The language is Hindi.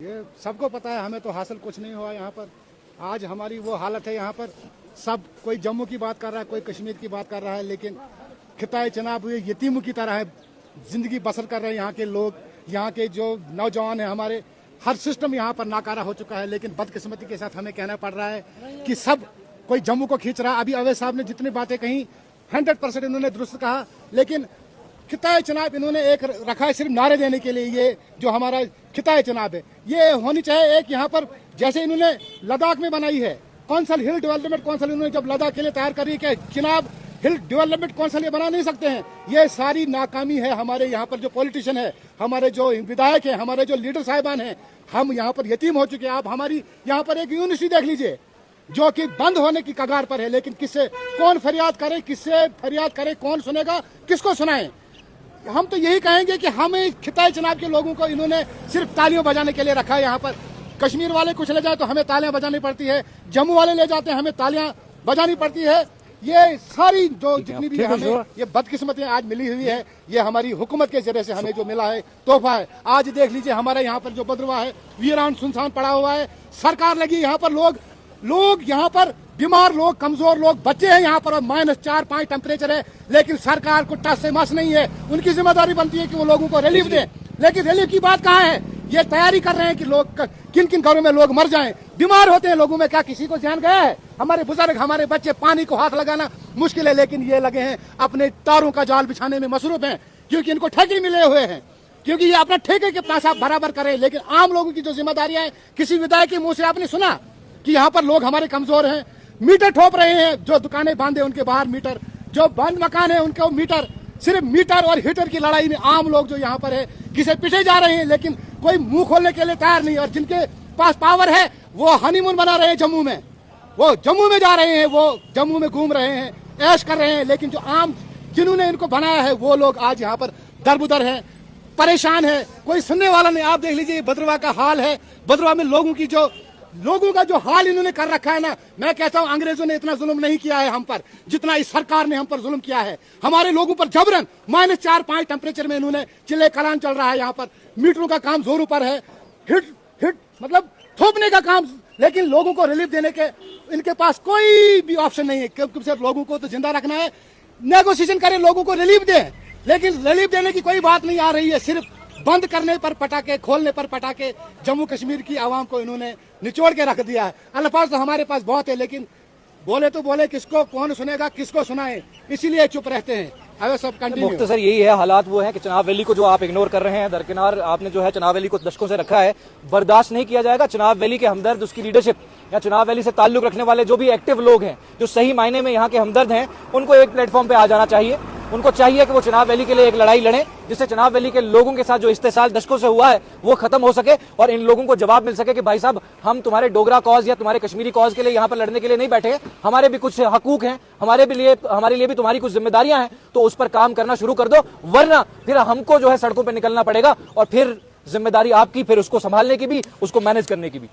ये सबको पता है, हमें तो हासिल कुछ नहीं हुआ यहाँ पर। आज हमारी वो हालत है यहाँ पर, सब कोई जम्मू की बात कर रहा है, कोई कश्मीर की बात कर रहा है, लेकिन खिताए चनाब हुए यतीमों की तरह है जिंदगी बसर कर रहे हैं यहाँ के लोग। यहाँ के जो नौजवान हैं हमारे, हर सिस्टम यहाँ पर नाकारा हो चुका है। लेकिन बदकिस्मती के साथ हमें कहना पड़ रहा है कि सब कोई जम्मू को खींच रहा है। अभी अवैध साहब ने जितनी बातें कही 100% इन्होंने दुरुस्त कहा, लेकिन खिताए चनाब इन्होंने एक रखा है सिर्फ नारे देने के लिए। ये जो हमारा खिताए चनाब है, ये होनी चाहिए एक यहाँ पर, जैसे इन्होंने लद्दाख में बनाई है कौंसल, हिल डेवलपमेंट कौंसल इन्होंने जब लद्दाख के लिए तैयार करी है, चिनाब हिल डेवलपमेंट कौंसल ये बना नहीं सकते हैं। ये सारी नाकामी है हमारे यहाँ पर जो पॉलिटिशियन है, हमारे जो विधायक हैं, हमारे जो लीडर साहिबान हैं, हम यहाँ पर यतीम हो चुके हैं। आप हमारी यहाँ पर एक यूनिवर्सिटी देख लीजिए जो कि बंद होने की कगार पर है, लेकिन किससे कौन फरियाद करे, किससे फरियाद करे, कौन सुनेगा, किसको सुनाए। हम तो यही कहेंगे कि हमें खिताए चनाब के लोगों को इन्होंने सिर्फ तालियां बजाने के लिए रखा है यहाँ पर। कश्मीर वाले कुछ ले जाए तो हमें तालियां बजानी पड़ती है, जम्मू वाले ले जाते हैं हमें तालियां बजानी पड़ती है। ये सारी जो जितनी भी हमें ये बदकिस्मतियां आज मिली हुई है, ये हमारी हुकूमत के जरिए से हमें जो मिला है तोहफा है। आज देख लीजिए हमारे यहाँ पर जो बदरवा है वीरान सुनसान पड़ा हुआ है। सरकार लगी यहाँ पर, लोग यहाँ पर बीमार लोग, कमजोर लोग, बच्चे हैं यहाँ पर, -4-5 टेम्परेचर है, लेकिन सरकार को टस से मस नहीं है। उनकी जिम्मेदारी बनती है कि वो लोगों को रिलीफ दें, लेकिन रिलीफ की बात कहाँ है। ये तैयारी कर रहे हैं कि लोग किन किन घरों में लोग मर जाएं, बीमार होते हैं लोगों में, क्या किसी को जान गया है। हमारे बुजुर्ग, हमारे बच्चे, पानी को हाथ लगाना मुश्किल है, लेकिन ये लगे हैं अपने तारों का जाल बिछाने में मसरूफ हैं, क्योंकि इनको ठेके मिले हुए हैं, क्योंकि ये अपना ठेके के पैसा बराबर करें। लेकिन आम लोगों की जो जिम्मेदारियां हैं, किसी विधायक के मुंह से आपने सुना कि यहाँ पर लोग हमारे कमजोर हैं, मीटर ठोप रहे हैं, जो दुकानें बांधे उनके बाहर मीटर, जो बंद मकान है उनके मीटर, सिर्फ मीटर और हीटर की लड़ाई में आम लोग जो यहाँ पर है किसे पीछे जा रहे हैं, लेकिन कोई मुंह खोलने के लिए तैयार नहीं। और जिनके पास पावर है वो हनीमून बना रहे हैं जम्मू में, वो जम्मू में जा रहे हैं, वो जम्मू में घूम रहे हैं, ऐश कर रहे हैं। लेकिन जो आम जिन्होंने इनको बनाया है वो लोग आज यहाँ पर दरबुदर है, परेशान है, कोई सुनने वाला नहीं। आप देख लीजिए बदरवा का हाल है, बदरवा में लोगों का जो हाल इन्होंने कर रखा है ना, मैं कहता हूं अंग्रेजों ने इतना जुल्म नहीं किया है हम पर जितना इस सरकार ने हम पर जुल्म किया है। हमारे लोगों पर जबरन -4-5 टेम्परेचर में इन्होंने चिल्ले कलान चल रहा है। यहाँ पर मीटरों का काम जोरों पर है, हिट मतलब थोपने का काम, लेकिन लोगों को रिलीफ देने के इनके पास कोई भी ऑप्शन नहीं है, क्योंकि सिर्फ लोगों को तो जिंदा रखना है। नेगोशिएशन करें, लोगों को रिलीफ दें, लेकिन रिलीफ देने की कोई बात नहीं आ रही है। सिर्फ बंद करने पर पटाखे, खोलने पर पटाखे, जम्मू कश्मीर की आवाम को इन्होंने निचोड़ के रख दिया है। अल्फाज तो हमारे पास बहुत है, लेकिन बोले तो बोले किसको, कौन सुनेगा, किसको सुनाए, इसीलिए चुप रहते हैं। अगर सब कंटिन्यू मुख्तसर यही है, हालात वो है कि चनाब वैली को जो आप इग्नोर कर रहे हैं, दरकिनार आपने जो है चनाब वैली को दशकों से रखा है, बर्दाश्त नहीं किया जाएगा। चनाब वैली के हमदर्द, उसकी लीडरशिप या चनाब वैली से ताल्लुक रखने वाले जो भी एक्टिव लोग हैं, जो सही मायने में यहाँ के हमदर्द हैं, उनको एक प्लेटफॉर्म पे आ जाना चाहिए। उनको चाहिए कि वो चनाब वैली के लिए एक लड़ाई लड़ें, जिससे चनाब वैली के लोगों के साथ जो इस्तेसाल दशकों से हुआ है वो खत्म हो सके और इन लोगों को जवाब मिल सके कि भाई साहब, हम तुम्हारे डोगरा कॉज या तुम्हारे कश्मीरी कॉज के लिए यहाँ पर लड़ने के लिए नहीं बैठे, हमारे भी कुछ हकूक हैं, हमारे लिए भी तुम्हारी कुछ जिम्मेदारियां हैं, तो उस पर काम करना शुरू कर दो, वरना फिर हमको जो है सड़कों पर निकलना पड़ेगा और फिर जिम्मेदारी आपकी, फिर उसको संभालने की भी, उसको मैनेज करने की भी।